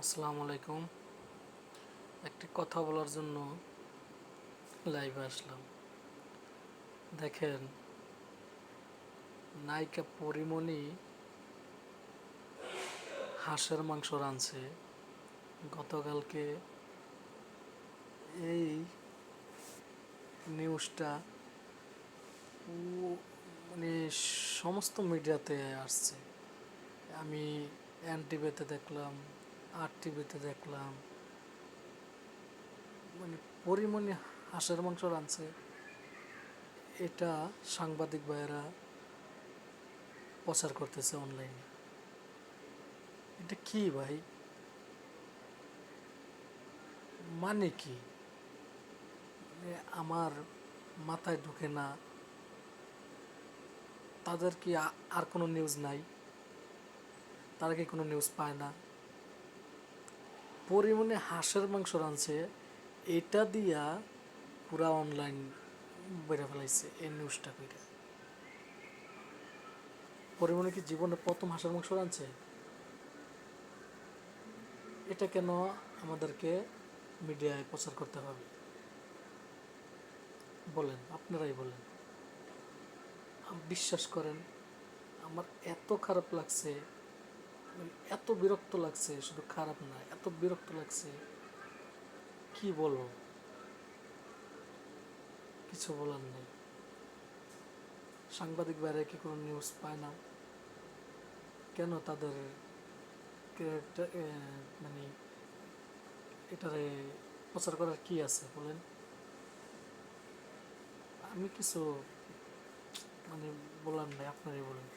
আসসালামু আলাইকুম। একটি কথা বলার জন্য লাইভে আসলাম। দেখেন, নায়িকা পরিমণি হাঁসের মাংস রাঁধছে। গতকালকে এই নিউজটা মানে সমস্ত মিডিয়াতে আসছে। আমি এনটিভিতে দেখলাম, আর টিভিতে দেখলাম, মানে পরিমণি হাঁসের মাংস রাঁধছে। এটা সাংবাদিক ভাইয়েরা প্রচার করতেছে অনলাইনে। এটা কি ভাই? মানে কি? আমার মাথায় ঢুকে না। তাদের কি আর কোনো নিউজ নাই? তারা কি কোনো নিউজ পায় না? পরিমাণে হাঁসের মাংস রাঁধছে, এটা দিয়া পুরা অনলাইন বেড়ে ফেলাইছে এই নিউজটা কইরা। পরিমাণে কি জীবনে প্রথম হাঁসের মাংস রাঁধছে? এটা কেন আমাদেরকে মিডিয়ায় প্রচার করতে হবে? বলেন, আপনারাই বলেন। বিশ্বাস করেন, আমার এত খারাপ লাগছে, মানে এত বিরক্ত লাগছে, শুধু খারাপ না, এত বিরক্ত লাগছে, কি বলবো, কিছু বলার নেই। সাংবাদিক বাইরে কি কোনো নিউজ পায় না? কেন তাদের মানে এটারে প্রচার করার কি আছে বলেন? আমি কিছু মানে বলার নেই, আপনারাই বলেন।